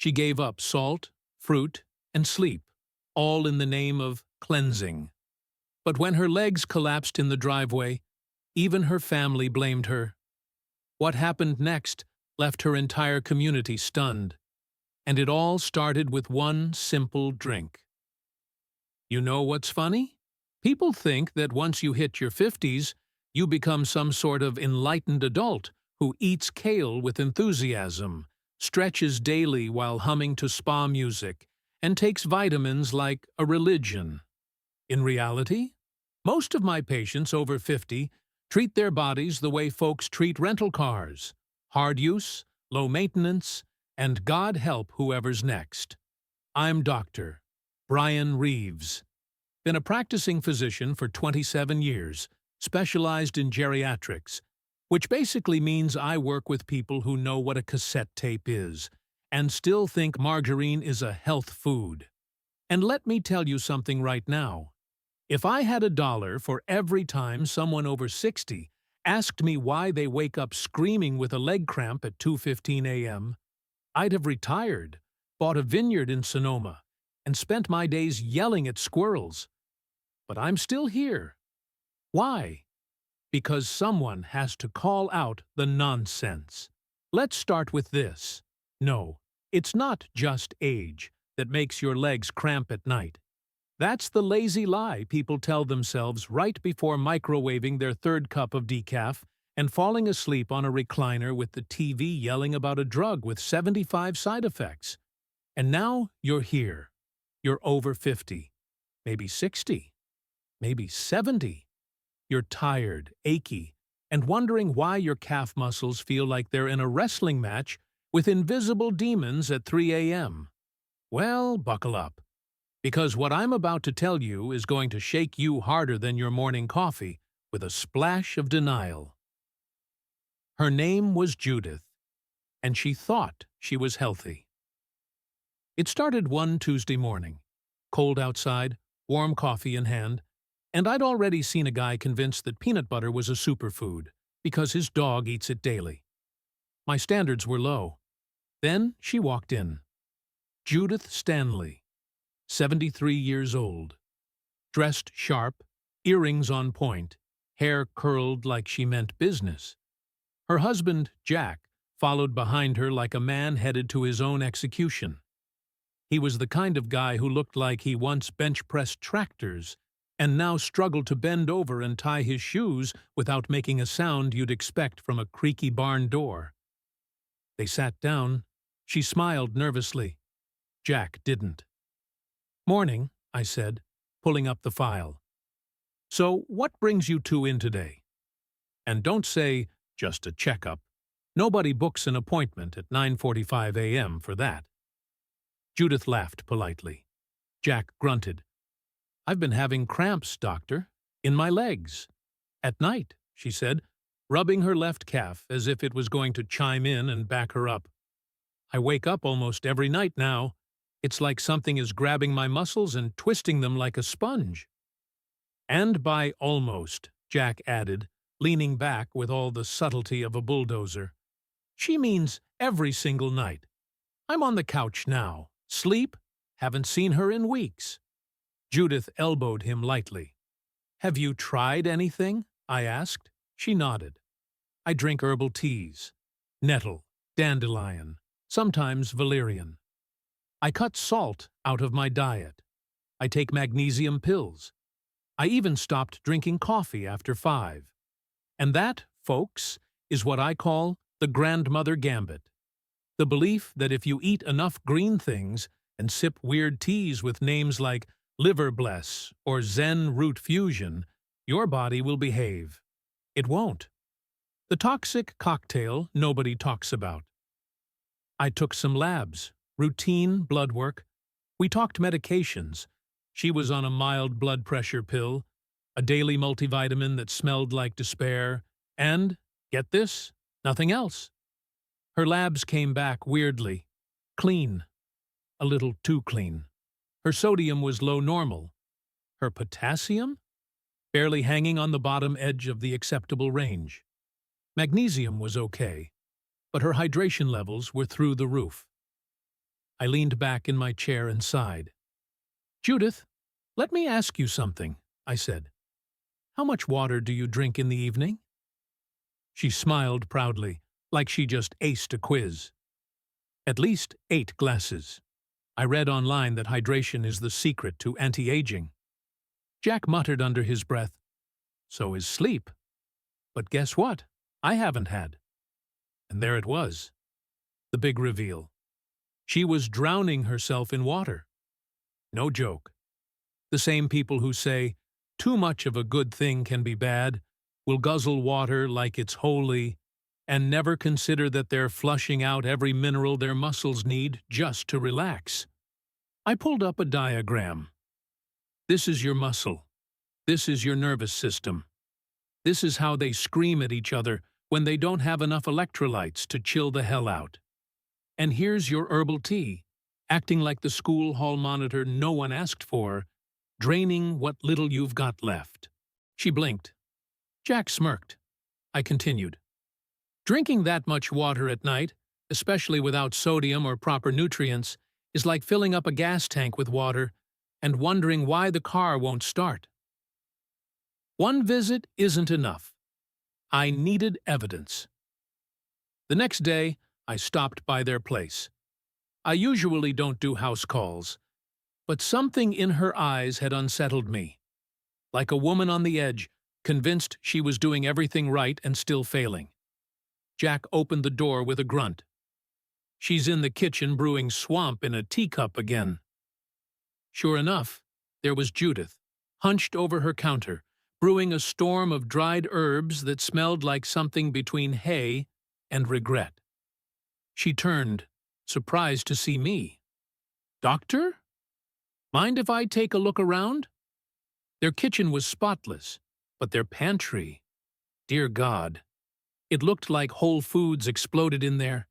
She gave up salt, fruit, and sleep, all in the name of cleansing. But when her legs collapsed in the driveway, even her family blamed her. What happened next left her entire community stunned. And it all started with one simple drink. You know what's funny? People think that once you hit your 50s, you become some sort of enlightened adult who eats kale with enthusiasm, stretches daily while humming to spa music, and takes vitamins like a religion. In reality, most of my patients over 50 treat their bodies the way folks treat rental cars: hard use, low maintenance, and God help whoever's next. I'm Dr. Brian Reeves. Been a practicing physician for 27 years, specialized in geriatrics, which basically means I work with people who know what a cassette tape is and still think margarine is a health food. And let me tell you something right now. If I had $1 for every time someone over 60 asked me why they wake up screaming with a leg cramp at 2:15 a.m., I'd have retired, bought a vineyard in Sonoma, and spent my days yelling at squirrels. But I'm still here. Why? Because someone has to call out the nonsense. Let's start with this. No, it's not just age that makes your legs cramp at night. That's the lazy lie people tell themselves right before microwaving their third cup of decaf and falling asleep on a recliner with the TV yelling about a drug with 75 side effects. And now you're here. You're over 50, maybe 60, maybe 70. You're tired, achy, and wondering why your calf muscles feel like they're in a wrestling match with invisible demons at 3 a.m. Well, buckle up, because what I'm about to tell you is going to shake you harder than your morning coffee with a splash of denial. Her name was Judith, and she thought she was healthy. It started one Tuesday morning. Cold outside, warm coffee in hand, and I'd already seen a guy convinced that peanut butter was a superfood because his dog eats it daily. My standards were low. Then she walked in. Judith Stanley, 73 years old. Dressed sharp, earrings on point, hair curled like she meant business. Her husband, Jack, followed behind her like a man headed to his own execution. He was the kind of guy who looked like he once bench-pressed tractors and now struggled to bend over and tie his shoes without making a sound you'd expect from a creaky barn door. They sat down. She smiled nervously. Jack didn't. "Morning," I said, pulling up the file. "So what brings you two in today? And don't say, just a checkup. Nobody books an appointment at 9:45 a.m. for that." Judith laughed politely. Jack grunted. "I've been having cramps, doctor, in my legs. At night," she said, rubbing her left calf as if it was going to chime in and back her up. "I wake up almost every night now. It's like something is grabbing my muscles and twisting them like a sponge." "And by almost," Jack added, leaning back with all the subtlety of a bulldozer, "she means every single night. I'm on the couch now. Sleep? Haven't seen her in weeks." Judith elbowed him lightly. "Have you tried anything?" I asked. She nodded. "I drink herbal teas. Nettle, dandelion, sometimes valerian. I cut salt out of my diet. I take magnesium pills. I even stopped drinking coffee after 5. And that, folks, is what I call the grandmother gambit. The belief that if you eat enough green things and sip weird teas with names like Liver Bless or Zen Root Fusion, your body will behave. It won't. The toxic cocktail nobody talks about. I took some labs, routine blood work. We talked medications. She was on a mild blood pressure pill, a daily multivitamin that smelled like despair, and, get this, nothing else. Her labs came back weirdly. Clean. A little too clean. Her sodium was low normal. Her potassium? Barely hanging on the bottom edge of the acceptable range. Magnesium was okay, but her hydration levels were through the roof. I leaned back in my chair and sighed. "Judith, let me ask you something," I said. "How much water do you drink in the evening?" She smiled proudly, like she just aced a quiz. "At least 8 glasses. I read online that hydration is the secret to anti-aging." Jack muttered under his breath, "So is sleep. But guess what? I haven't had." And there it was, the big reveal. She was drowning herself in water. No joke. The same people who say, "Too much of a good thing can be bad," will guzzle water like it's holy, and never consider that they're flushing out every mineral their muscles need just to relax. I pulled up a diagram. This is your muscle. This is your nervous system. This is how they scream at each other when they don't have enough electrolytes to chill the hell out. And here's your herbal tea, acting like the school hall monitor no one asked for, draining what little you've got left. She blinked. Jack smirked. I continued. Drinking that much water at night, especially without sodium or proper nutrients, is like filling up a gas tank with water and wondering why the car won't start. One visit isn't enough. I needed evidence. The next day, I stopped by their place. I usually don't do house calls, but something in her eyes had unsettled me. Like a woman on the edge, convinced she was doing everything right and still failing. Jack opened the door with a grunt. She's in the kitchen brewing swamp in a teacup again. Sure enough, there was Judith, hunched over her counter, brewing a storm of dried herbs that smelled like something between hay and regret. She turned, surprised to see me. "Doctor? Mind if I take a look around?" Their kitchen was spotless, but their pantry, dear God, it looked like Whole Foods exploded in there.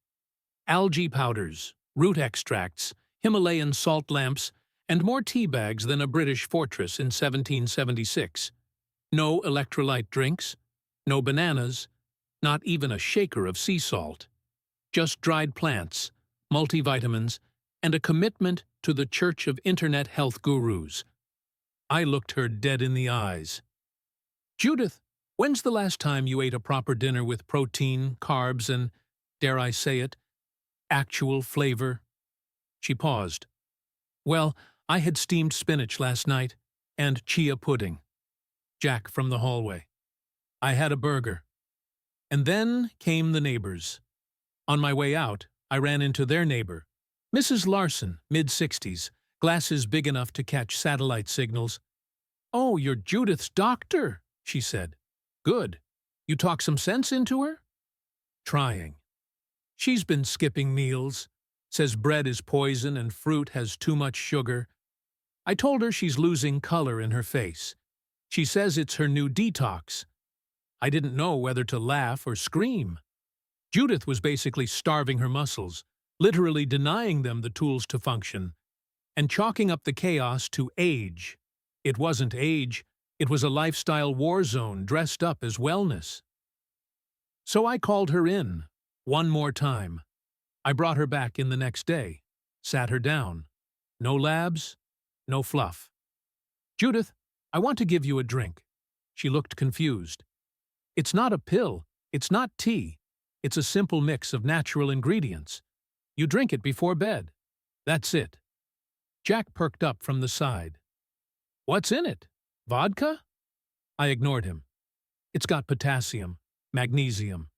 Algae powders, root extracts, Himalayan salt lamps, and more tea bags than a British fortress in 1776. No electrolyte drinks, no bananas, not even a shaker of sea salt. Just dried plants, multivitamins, and a commitment to the Church of Internet Health Gurus. I looked her dead in the eyes. "Judith, when's the last time you ate a proper dinner with protein, carbs, and, dare I say it, actual flavor?" She paused. "Well, I had steamed spinach last night, and chia pudding." Jack from the hallway. "I had a burger." And then came the neighbors. On my way out, I ran into their neighbor, Mrs. Larson, mid-60s, glasses big enough to catch satellite signals. "Oh, you're Judith's doctor," she said. "Good. You talk some sense into her?" "Trying. She's been skipping meals, says bread is poison and fruit has too much sugar. I told her she's losing color in her face. She says it's her new detox. I didn't know whether to laugh or scream. Judith was basically starving her muscles, literally denying them the tools to function, and chalking up the chaos to age. It wasn't age, it was a lifestyle war zone dressed up as wellness. So I called her in, one more time. I brought her back in the next day, sat her down. No labs, no fluff. "Judith, I want to give you a drink." She looked confused. "It's not a pill, it's not tea. It's a simple mix of natural ingredients. You drink it before bed. That's it." Jack perked up from the side. "What's in it? Vodka?" I ignored him. "It's got potassium, magnesium,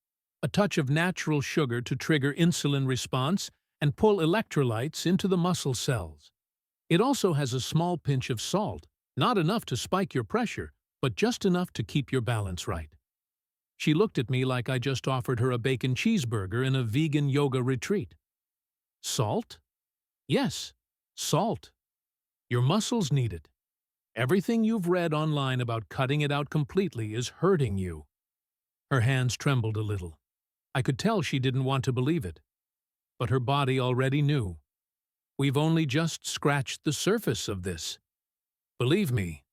a touch of natural sugar to trigger insulin response and pull electrolytes into the muscle cells. It also has a small pinch of salt, not enough to spike your pressure, but just enough to keep your balance right." She looked at me like I just offered her a bacon cheeseburger in a vegan yoga retreat. "Salt?" "Yes, salt. Your muscles need it. Everything you've read online about cutting it out completely is hurting you." Her hands trembled a little. I could tell she didn't want to believe it. But her body already knew. We've only just scratched the surface of this. Believe me,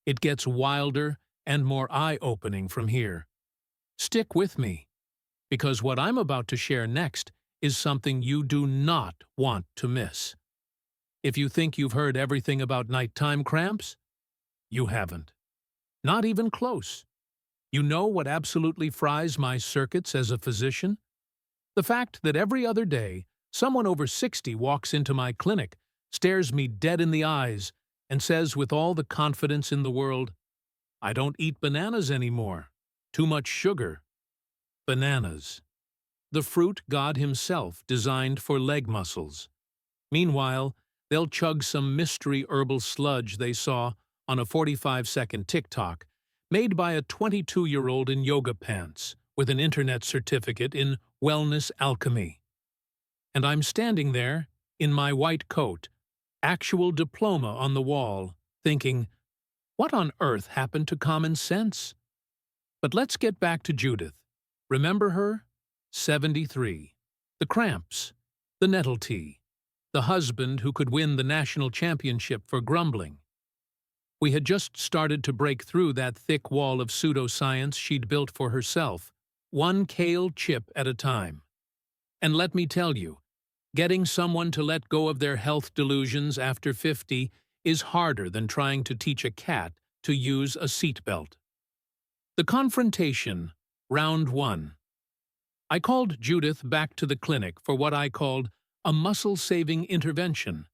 it gets wilder and more eye-opening from here. Stick with me, because what I'm about to share next is something you do not want to miss. If you think you've heard everything about nighttime cramps, you haven't. Not even close. You know what absolutely fries my circuits as a physician? The fact that every other day, someone over 60 walks into my clinic, stares me dead in the eyes, and says with all the confidence in the world, "I don't eat bananas anymore. Too much sugar." Bananas. The fruit God himself designed for leg muscles. Meanwhile, they'll chug some mystery herbal sludge they saw on a 45-second TikTok, made by a 22-year-old in yoga pants with an internet certificate in wellness alchemy. And I'm standing there, in my white coat, actual diploma on the wall, thinking, what on earth happened to common sense? But let's get back to Judith. Remember her? 73. The Cramps. The nettle tea. The husband who could win the national championship for grumbling. We had just started to break through that thick wall of pseudoscience she'd built for herself, one kale chip at a time. And let me tell you, getting someone to let go of their health delusions after 50 is harder than trying to teach a cat to use a seatbelt. The confrontation, round 1. I called Judith back to the clinic for what I called a muscle-saving intervention.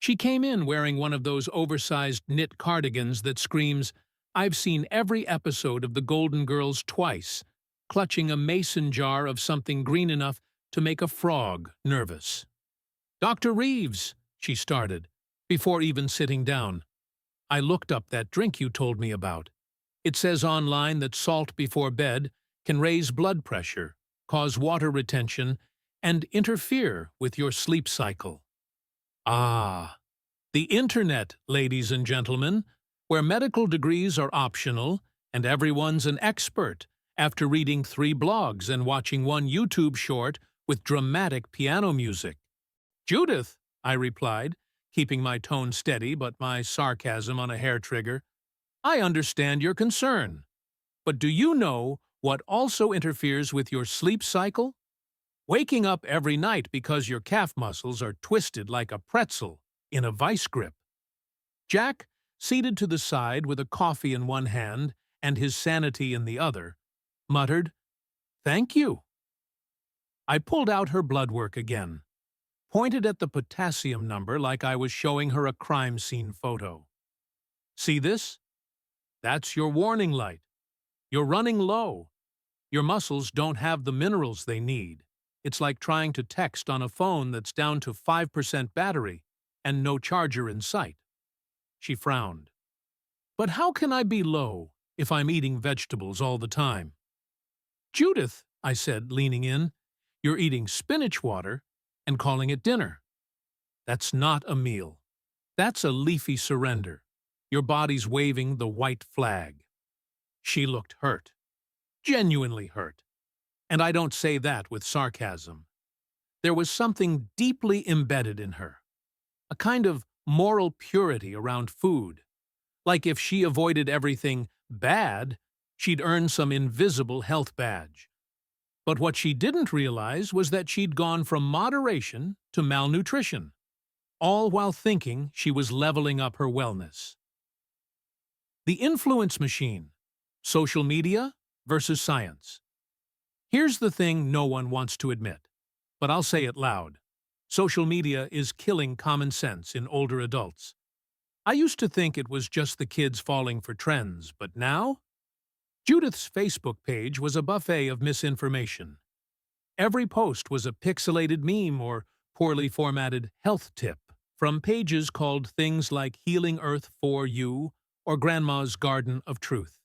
She came in wearing one of those oversized knit cardigans that screams, "I've seen every episode of The Golden Girls twice," clutching a mason jar of something green enough to make a frog nervous. "Dr. Reeves," she started, before even sitting down. "I looked up that drink you told me about. It says online that salt before bed can raise blood pressure, cause water retention, and interfere with your sleep cycle." Ah, the internet, ladies and gentlemen, where medical degrees are optional and everyone's an expert after reading 3 blogs and watching one YouTube short with dramatic piano music. "Judith," I replied, keeping my tone steady but my sarcasm on a hair trigger, "I understand your concern. But do you know what also interferes with your sleep cycle? Waking up every night because your calf muscles are twisted like a pretzel in a vice grip." Jack, seated to the side with a coffee in one hand and his sanity in the other, muttered, "Thank you." I pulled out her blood work again, pointed at the potassium number like I was showing her a crime scene photo. "See this? That's your warning light. You're running low. Your muscles don't have the minerals they need. It's like trying to text on a phone that's down to 5% battery and no charger in sight." She frowned. "But how can I be low if I'm eating vegetables all the time?" "Judith," I said, leaning in, "you're eating spinach water and calling it dinner. That's not a meal. That's a leafy surrender. Your body's waving the white flag." She looked hurt. Genuinely hurt. And I don't say that with sarcasm. There was something deeply embedded in her. A kind of moral purity around food. Like if she avoided everything bad, she'd earn some invisible health badge. But what she didn't realize was that she'd gone from moderation to malnutrition, all while thinking she was leveling up her wellness. The influence machine. Social media versus science. Here's the thing no one wants to admit, but I'll say it loud. Social media is killing common sense in older adults. I used to think it was just the kids falling for trends, but now? Judith's Facebook page was a buffet of misinformation. Every post was a pixelated meme or poorly formatted health tip from pages called things like Healing Earth for You or Grandma's Garden of Truth.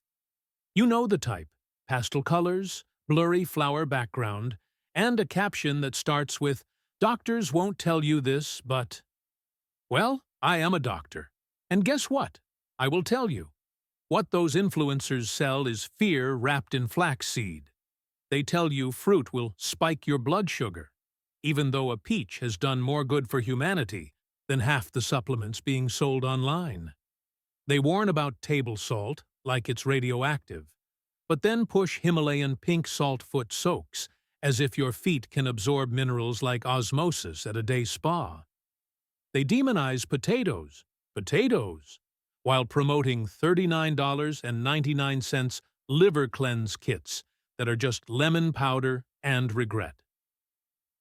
You know the type: pastel colors, blurry flower background, and a caption that starts with, "Doctors won't tell you this, but..." Well, I am a doctor. And guess what? I will tell you. What those influencers sell is fear wrapped in flaxseed. They tell you fruit will spike your blood sugar, even though a peach has done more good for humanity than half the supplements being sold online. They warn about table salt, like it's radioactive, but then push Himalayan pink saltfoot soaks as if your feet can absorb minerals like osmosis at a day spa. They demonize potatoes, while promoting $39.99 liver cleanse kits that are just lemon powder and regret.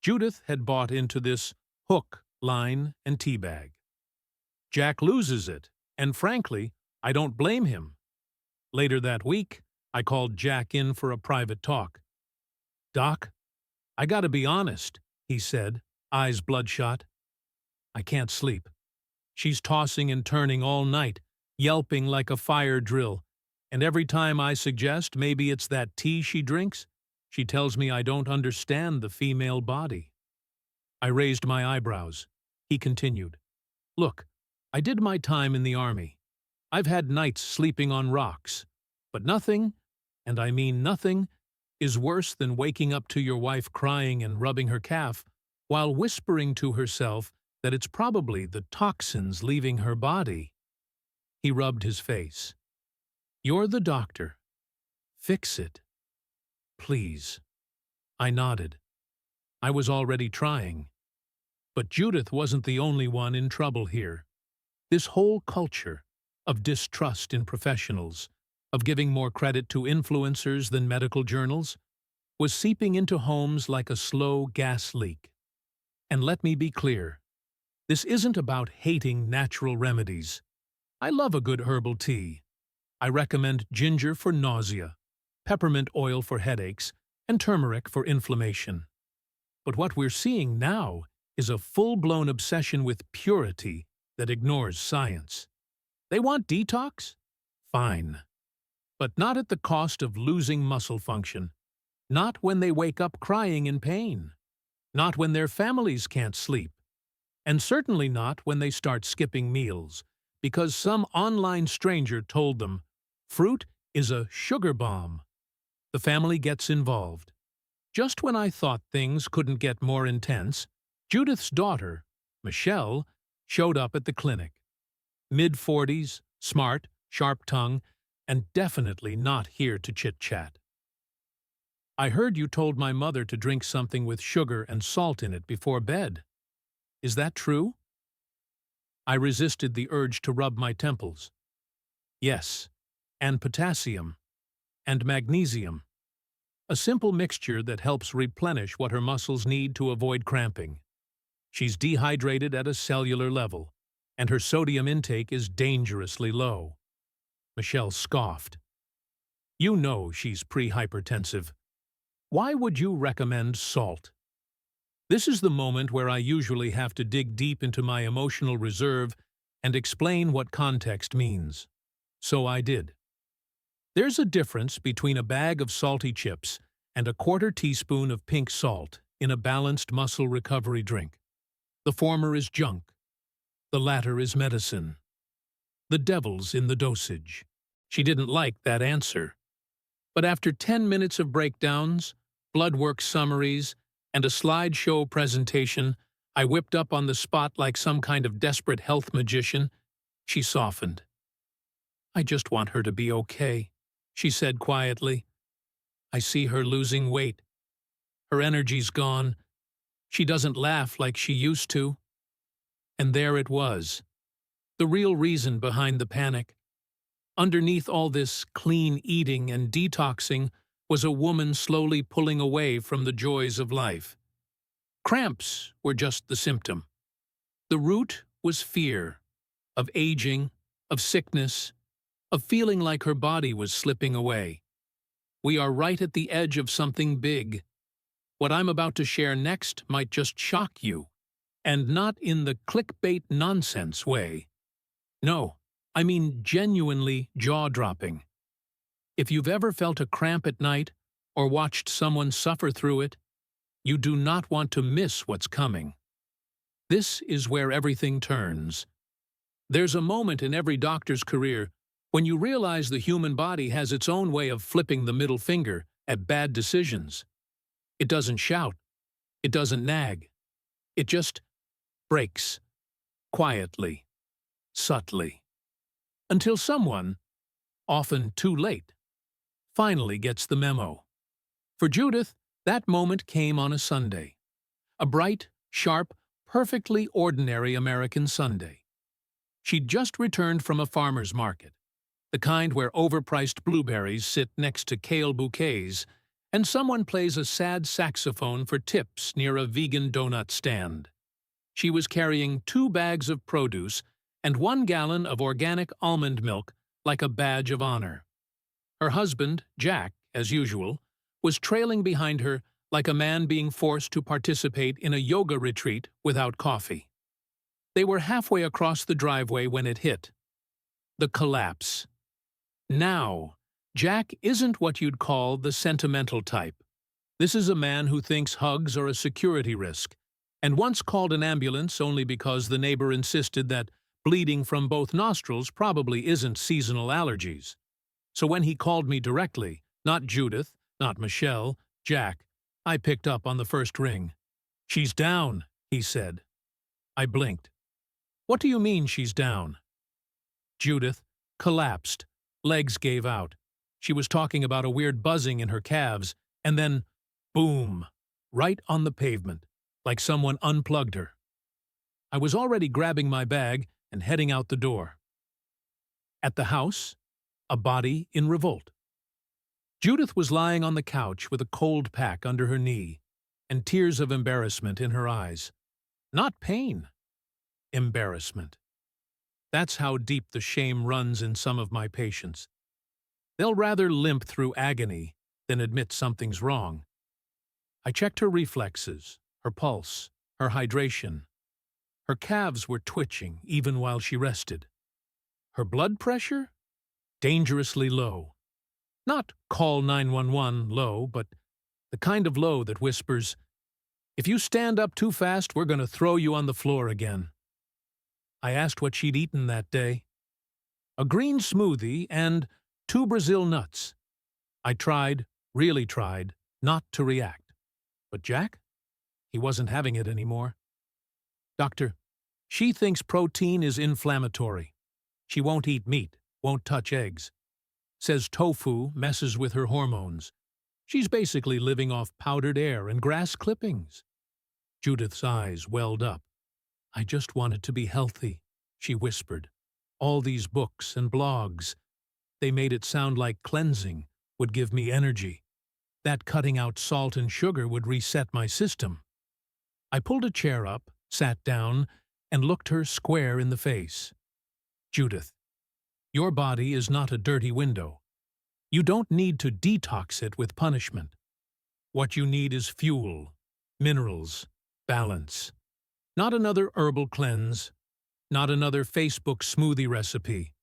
Judith had bought into this hook, line, and teabag. Jack loses it, and frankly, I don't blame him. Later that week, I called Jack in for a private talk. "Doc, I gotta be honest," he said, eyes bloodshot. "I can't sleep. She's tossing and turning all night, yelping like a fire drill, and every time I suggest maybe it's that tea she drinks, she tells me I don't understand the female body." I raised my eyebrows. He continued, "Look, I did my time in the army. I've had nights sleeping on rocks, but nothing, and I mean nothing, is worse than waking up to your wife crying and rubbing her calf while whispering to herself that it's probably the toxins leaving her body." He rubbed his face. "You're the doctor. Fix it. Please." I nodded. I was already trying. But Judith wasn't the only one in trouble here. This whole culture of distrust in professionals, of giving more credit to influencers than medical journals, was seeping into homes like a slow gas leak. And let me be clear, this isn't about hating natural remedies. I love a good herbal tea. I recommend ginger for nausea, peppermint oil for headaches, and turmeric for inflammation. But what we're seeing now is a full-blown obsession with purity that ignores science. They want detox? Fine. But not at the cost of losing muscle function. Not when they wake up crying in pain. Not when their families can't sleep. And certainly not when they start skipping meals, because some online stranger told them, "Fruit is a sugar bomb." The family gets involved. Just when I thought things couldn't get more intense, Judith's daughter, Michelle, showed up at the clinic. Mid-40s, smart, sharp-tongued, and definitely not here to chit-chat. "I heard you told my mother to drink something with sugar and salt in it before bed. Is that true?" I resisted the urge to rub my temples. "Yes, and potassium, and magnesium. A simple mixture that helps replenish what her muscles need to avoid cramping. She's dehydrated at a cellular level, and her sodium intake is dangerously low." Michelle scoffed. "You know she's pre-hypertensive. Why would you recommend salt?" This is the moment where I usually have to dig deep into my emotional reserve and explain what context means. So I did. There's a difference between a bag of salty chips and a quarter teaspoon of pink salt in a balanced muscle recovery drink. The former is junk. The latter is medicine. The devil's in the dosage. She didn't like that answer. But after 10 minutes of breakdowns, blood work summaries, and a slideshow presentation I whipped up on the spot like some kind of desperate health magician, she softened. "I just want her to be okay," she said quietly. "I see her losing weight. Her energy's gone. She doesn't laugh like she used to." And there it was. The real reason behind the panic. Underneath all this clean eating and detoxing was a woman slowly pulling away from the joys of life. Cramps were just the symptom. The root was fear, of aging, of sickness, of feeling like her body was slipping away. We are right at the edge of something big. What I'm about to share next might just shock you, and not in the clickbait nonsense way. No, I mean genuinely jaw-dropping. If you've ever felt a cramp at night or watched someone suffer through it, you do not want to miss what's coming. This is where everything turns. There's a moment in every doctor's career when you realize the human body has its own way of flipping the middle finger at bad decisions. It doesn't shout. It doesn't nag. It just breaks. Quietly. Subtly. Until someone, often too late, finally gets the memo. For Judith, That moment came on a Sunday. A bright, sharp, perfectly ordinary American Sunday. She'd just returned from a farmer's market, the kind where overpriced blueberries sit next to kale bouquets, and someone plays a sad saxophone for tips near a vegan donut stand. She was carrying 2 bags of produce and 1 gallon of organic almond milk like a badge of honor. Her husband, Jack, as usual, was trailing behind her like a man being forced to participate in a yoga retreat without coffee. They were halfway across the driveway when it hit. The collapse. Now, Jack isn't what you'd call the sentimental type. This is a man who thinks hugs are a security risk, and once called an ambulance only because the neighbor insisted that bleeding from both nostrils probably isn't seasonal allergies. So when he called me directly, not Judith, not Michelle, Jack, I picked up on the first ring. "She's down," he said. I blinked. "What do you mean she's down?" Judith collapsed. Legs gave out. She was talking about a weird buzzing in her calves, and then, boom, right on the pavement, like someone unplugged her. I was already grabbing my bag and heading out the door. At the house, a body in revolt. Judith was lying on the couch with a cold pack under her knee and tears of embarrassment in her eyes. Not pain. Embarrassment. That's how deep the shame runs in some of my patients. They'll rather limp through agony than admit something's wrong. I checked her reflexes, her pulse, her hydration. Her calves were twitching even while she rested. Her blood pressure? Dangerously low. Not call 911 low, but the kind of low that whispers, "If you stand up too fast, we're going to throw you on the floor again." I asked what she'd eaten that day. A green smoothie and 2 Brazil nuts. I tried, really tried, not to react. But Jack? He wasn't having it anymore. "Doctor, she thinks protein is inflammatory. She won't eat meat, won't touch eggs. Says tofu messes with her hormones. She's basically living off powdered air and grass clippings." Judith's eyes welled up. "I just wanted to be healthy," she whispered. "All these books and blogs, they made it sound like cleansing would give me energy. That cutting out salt and sugar would reset my system." I pulled a chair up, sat down, and looked her square in the face. "Judith, your body is not a dirty window. You don't need to detox it with punishment. What you need is fuel, minerals, balance. Not another herbal cleanse, not another Facebook smoothie recipe.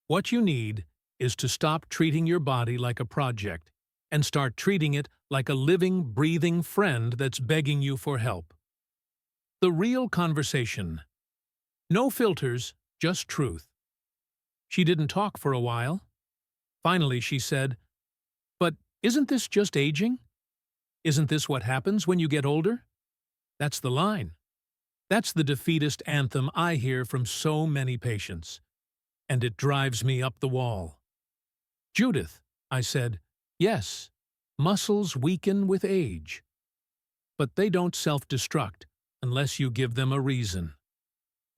What you need is to stop treating your body like a project and start treating it like a living, breathing friend that's begging you for help." The real conversation. No filters, just truth. She didn't talk for a while. Finally, she said, "But isn't this just aging? Isn't this what happens when you get older?" That's the line. That's the defeatist anthem I hear from so many patients. And it drives me up the wall. "Judith," I said, "yes, muscles weaken with age. But they don't self-destruct unless you give them a reason.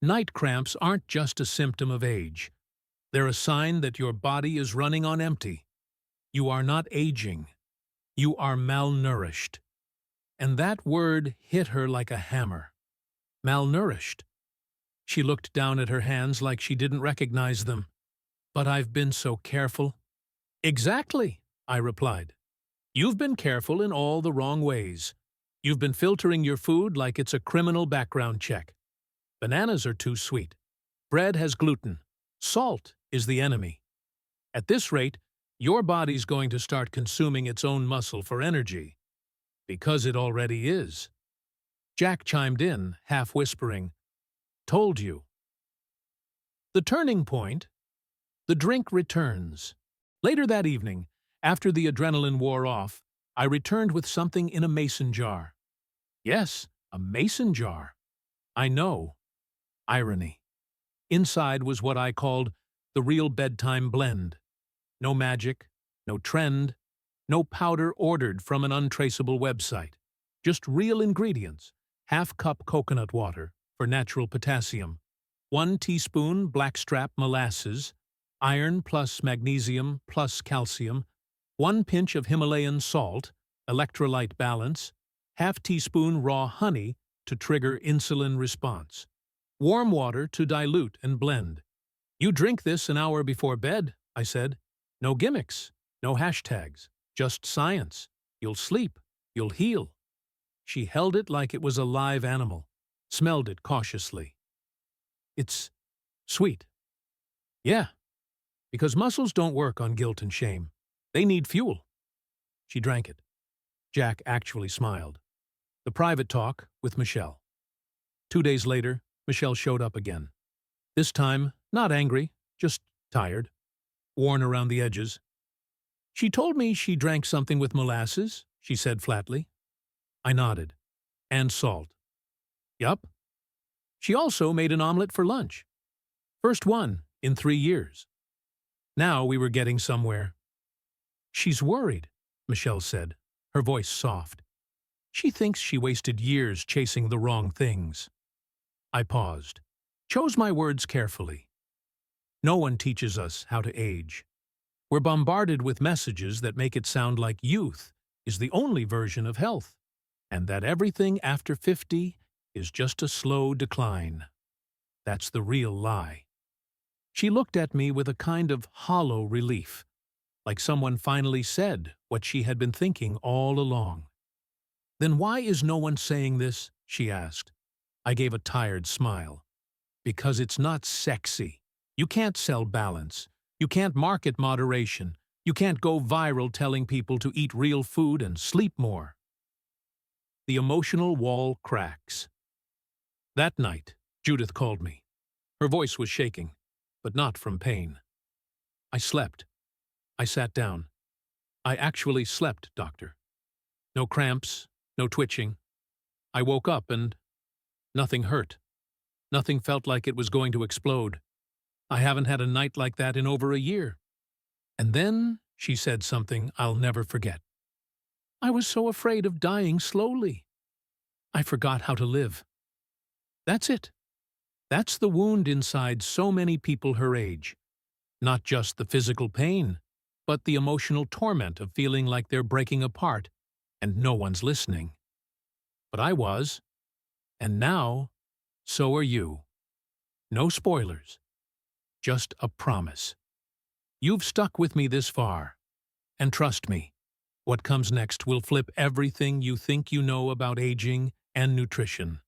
Night cramps aren't just a symptom of age. They're a sign that your body is running on empty. You are not aging. You are malnourished." And that word hit her like a hammer. Malnourished. She looked down at her hands like she didn't recognize them. "But I've been so careful." "Exactly," I replied. "You've been careful in all the wrong ways. You've been filtering your food like it's a criminal background check. Bananas are too sweet. Bread has gluten. Salt is the enemy. At this rate, your body's going to start consuming its own muscle for energy. Because it already is." Jack chimed in, half whispering, "Told you." The turning point. The drink returns. Later that evening, after the adrenaline wore off, I returned with something in a mason jar. Yes, a mason jar. I know. Irony. Inside was what I called the real bedtime blend. No magic, no trend, No powder ordered from an untraceable website. Just real ingredients. Half-cup coconut water for natural potassium. 1 teaspoon blackstrap molasses. Iron plus magnesium plus calcium. 1 pinch of Himalayan salt. Electrolyte balance. Half teaspoon raw honey to trigger insulin response. Warm water to dilute and blend. You drink this an hour before bed, I said. No gimmicks, no hashtags, just science. You'll sleep, you'll heal. She held it like it was a live animal, smelled it cautiously. It's sweet. Yeah, because muscles don't work on guilt and shame. They need fuel. She drank it. Jack actually smiled. The private talk with Michelle. 2 days later, Michelle showed up again. This time, not angry, just tired, worn around the edges. She told me she drank something with molasses, she said flatly. I nodded. And salt. Yup. She also made an omelet for lunch. First one in 3 years. Now we were getting somewhere. She's worried, Michelle said, her voice soft. She thinks she wasted years chasing the wrong things. I paused, chose my words carefully. No one teaches us how to age. We're bombarded with messages that make it sound like youth is the only version of health, and that everything after 50 is just a slow decline. That's the real lie. She looked at me with a kind of hollow relief, like someone finally said what she had been thinking all along. Then why is no one saying this? She asked. I gave a tired smile. Because it's not sexy. You can't sell balance. You can't market moderation. You can't go viral telling people to eat real food and sleep more. The emotional wall cracks. That night, Judith called me. Her voice was shaking, but not from pain. I slept. I sat down. I actually slept, doctor. No cramps, no twitching. I woke up and nothing hurt. Nothing felt like it was going to explode. I haven't had a night like that in over a year. And then she said something I'll never forget. I was so afraid of dying slowly. I forgot how to live. That's it. That's the wound inside so many people her age. Not just the physical pain, but the emotional torment of feeling like they're breaking apart and no one's listening. But I was. And now, so are you. No spoilers. Just a promise. You've stuck with me this far. And trust me, what comes next will flip everything you think you know about aging and nutrition.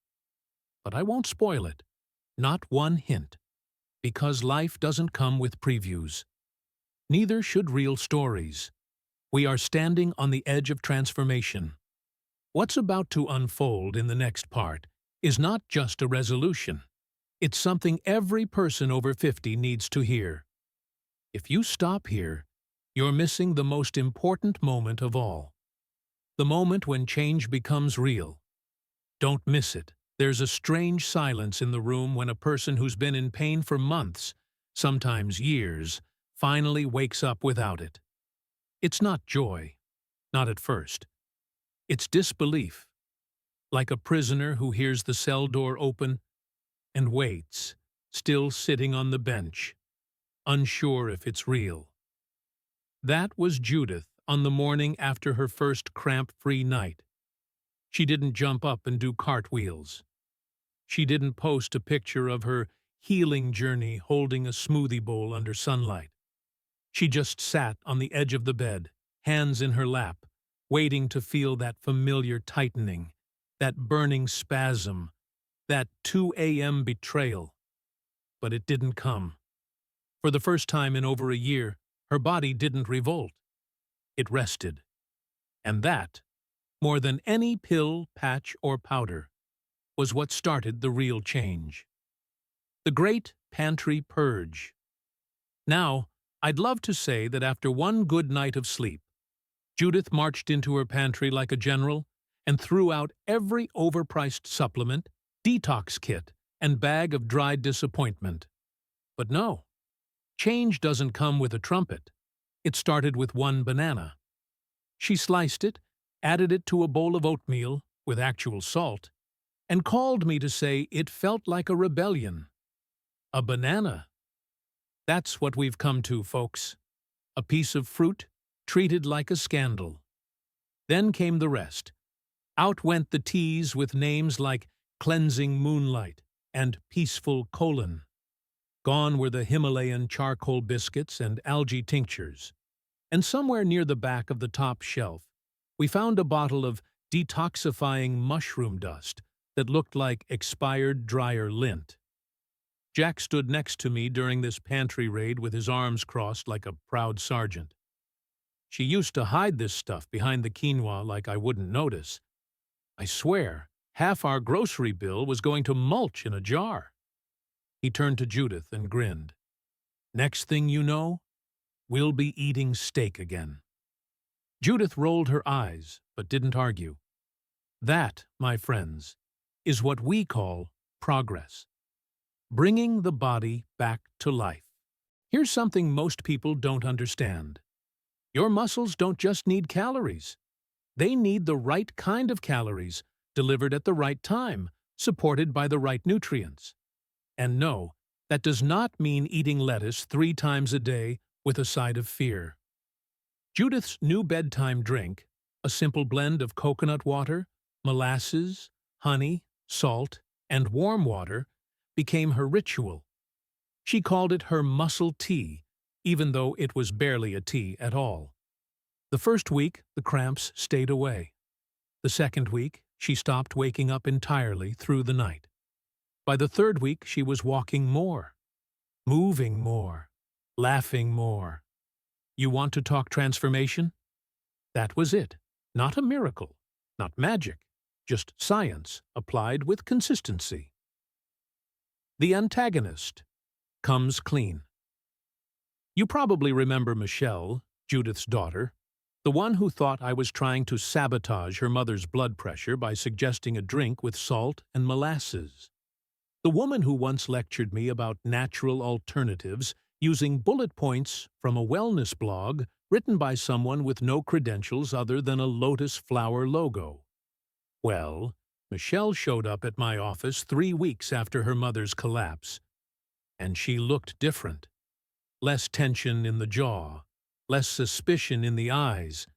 But I won't spoil it. Not one hint. Because life doesn't come with previews. Neither should real stories. We are standing on the edge of transformation. What's about to unfold in the next part is not just a resolution. It's something every person over 50 needs to hear. If you stop here, you're missing the most important moment of all. The moment when change becomes real. Don't miss it. There's a strange silence in the room when a person who's been in pain for months, sometimes years, finally wakes up without it. It's not joy, not at first. It's disbelief, like a prisoner who hears the cell door open and waits, still sitting on the bench, unsure if it's real. That was Judith on the morning after her first cramp-free night. She didn't jump up and do cartwheels. She didn't post a picture of her healing journey holding a smoothie bowl under sunlight. She just sat on the edge of the bed, hands in her lap, waiting to feel that familiar tightening, that burning spasm, that 2 a.m. betrayal. But it didn't come. For the first time in over a year, her body didn't revolt. It rested. And that, more than any pill, patch, or powder, was what started the real change. The Great Pantry Purge. Now, I'd love to say that after one good night of sleep, Judith marched into her pantry like a general and threw out every overpriced supplement, detox kit, and bag of dried disappointment. But no, change doesn't come with a trumpet. It started with one banana. She sliced it, added it to a bowl of oatmeal with actual salt, and called me to say it felt like a rebellion. A banana. That's what we've come to, folks. A piece of fruit treated like a scandal. Then came the rest. Out went the teas with names like Cleansing Moonlight and Peaceful Colon. Gone were the Himalayan charcoal biscuits and algae tinctures. And somewhere near the back of the top shelf, we found a bottle of detoxifying mushroom dust that looked like expired dryer lint. Jack stood next to me during this pantry raid with his arms crossed like a proud sergeant. She used to hide this stuff behind the quinoa like I wouldn't notice. I swear, half our grocery bill was going to mulch in a jar. He turned to Judith and grinned. Next thing you know, we'll be eating steak again. Judith rolled her eyes, but didn't argue. That, my friends, is what we call progress. Bringing the body back to life. Here's something most people don't understand. Your muscles don't just need calories. They need the right kind of calories, delivered at the right time, supported by the right nutrients. And no, that does not mean eating lettuce 3 times a day with a side of fear. Judith's new bedtime drink, a simple blend of coconut water, molasses, honey, salt, and warm water, became her ritual. She called it her muscle tea, even though it was barely a tea at all. The first week, the cramps stayed away. The second week, she stopped waking up entirely through the night. By the third week, she was walking more, moving more, laughing more. You want to talk transformation? That was it. Not a miracle, not magic, just science applied with consistency. The antagonist comes clean. You probably remember Michelle, Judith's daughter, the one who thought I was trying to sabotage her mother's blood pressure by suggesting a drink with salt and molasses. The woman who once lectured me about natural alternatives using bullet points from a wellness blog written by someone with no credentials other than a lotus flower logo. Well, Michelle showed up at my office 3 weeks after her mother's collapse, and she looked different. Less tension in the jaw, less suspicion in the eyes,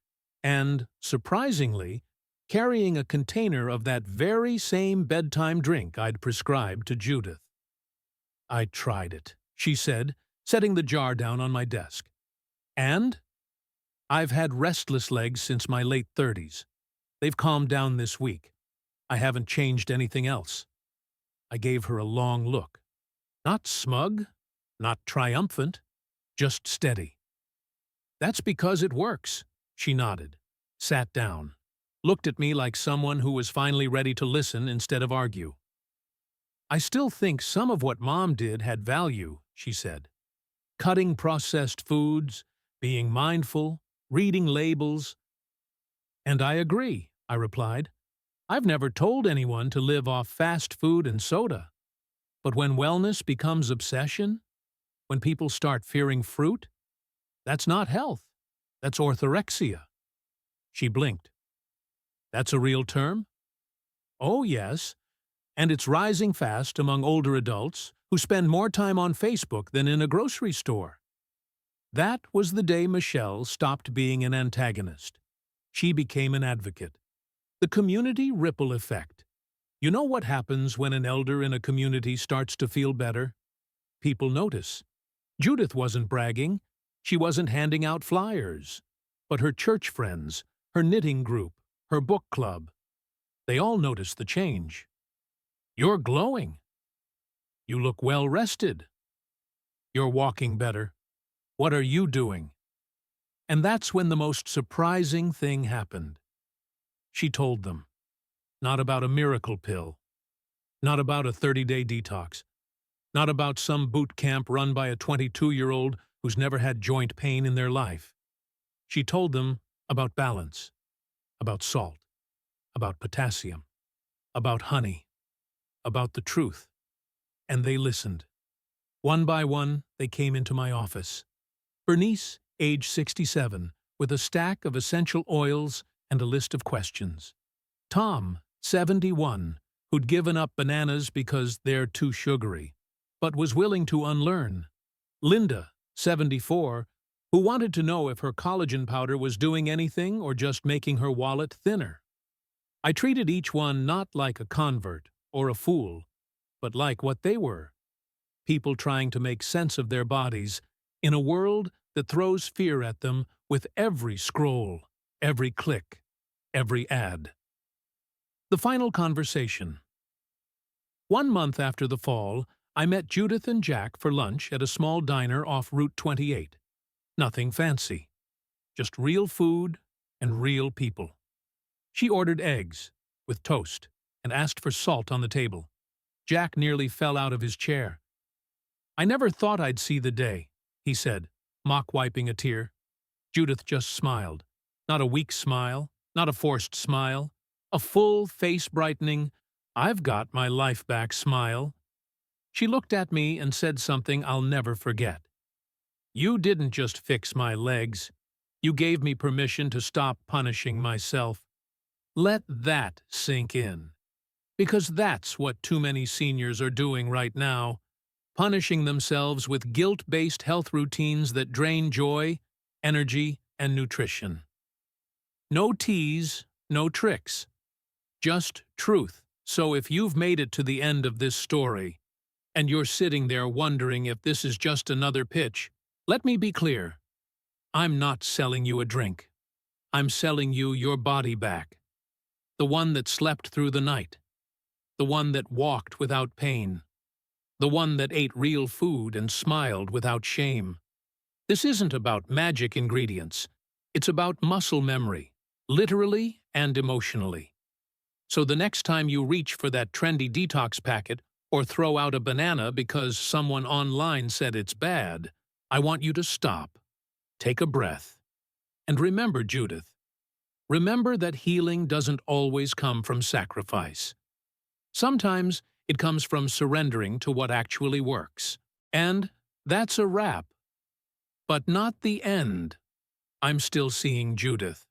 and, surprisingly, carrying a container of that very same bedtime drink I'd prescribed to Judith. I tried it, she said, setting the jar down on my desk. And? I've had restless legs since my late 30s. They've calmed down this week. I haven't changed anything else. I gave her a long look. Not smug, not triumphant, just steady. That's because it works, she nodded, sat down, looked at me like someone who was finally ready to listen instead of argue. I still think some of what Mom did had value, she said. Cutting processed foods, being mindful, reading labels. And I agree, I replied. I've never told anyone to live off fast food and soda. But when wellness becomes obsession, when people start fearing fruit, that's not health. That's orthorexia. She blinked. That's a real term? Oh, yes. And it's rising fast among older adults who spend more time on Facebook than in a grocery store. That was the day Michelle stopped being an antagonist. She became an advocate. The community ripple effect. You know what happens when an elder in a community starts to feel better? People notice. Judith wasn't bragging. She wasn't handing out flyers. But her church friends, her knitting group, her book club, they all noticed the change. You're glowing. You look well rested. You're walking better. What are you doing? And that's when the most surprising thing happened. She told them. Not about a miracle pill. Not about a 30-day detox. Not about some boot camp run by a 22-year-old who's never had joint pain in their life. She told them about balance, about salt, about potassium, about honey, about the truth. And they listened. One by one, they came into my office. Bernice, age 67, with a stack of essential oils and a list of questions. Tom, 71, who'd given up bananas because they're too sugary, but was willing to unlearn. Linda, 74, who wanted to know if her collagen powder was doing anything or just making her wallet thinner. I treated each one not like a convert or a fool, but like what they were. People trying to make sense of their bodies in a world that throws fear at them with every scroll, every click, every ad. The final conversation. 1 month after the fall, I met Judith and Jack for lunch at a small diner off Route 28. Nothing fancy, just real food and real people. She ordered eggs with toast and asked for salt on the table. Jack nearly fell out of his chair. "I never thought I'd see the day," he said, mock-wiping a tear. Judith just smiled. Not a weak smile, not a forced smile. A full, face-brightening, "I've got my life back" smile. She looked at me and said something I'll never forget. "You didn't just fix my legs. You gave me permission to stop punishing myself." Let that sink in. Because that's what too many seniors are doing right now, punishing themselves with guilt-based health routines that drain joy, energy, and nutrition. No tease, no tricks. Just truth. So if you've made it to the end of this story, and you're sitting there wondering if this is just another pitch, let me be clear. I'm not selling you a drink. I'm selling you your body back. The one that slept through the night. The one that walked without pain. The one that ate real food and smiled without shame. This isn't about magic ingredients. It's about muscle memory, literally and emotionally. So the next time you reach for that trendy detox packet or throw out a banana because someone online said it's bad, I want you to stop, take a breath, and remember, Judith. Remember that healing doesn't always come from sacrifice. Sometimes it comes from surrendering to what actually works. And that's a wrap. But not the end. I'm still seeing Judith.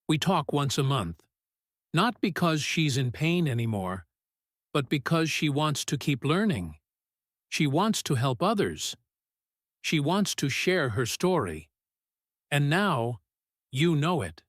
We talk once a month. Not because she's in pain anymore, but because she wants to keep learning. She wants to help others. She wants to share her story. And now, you know it.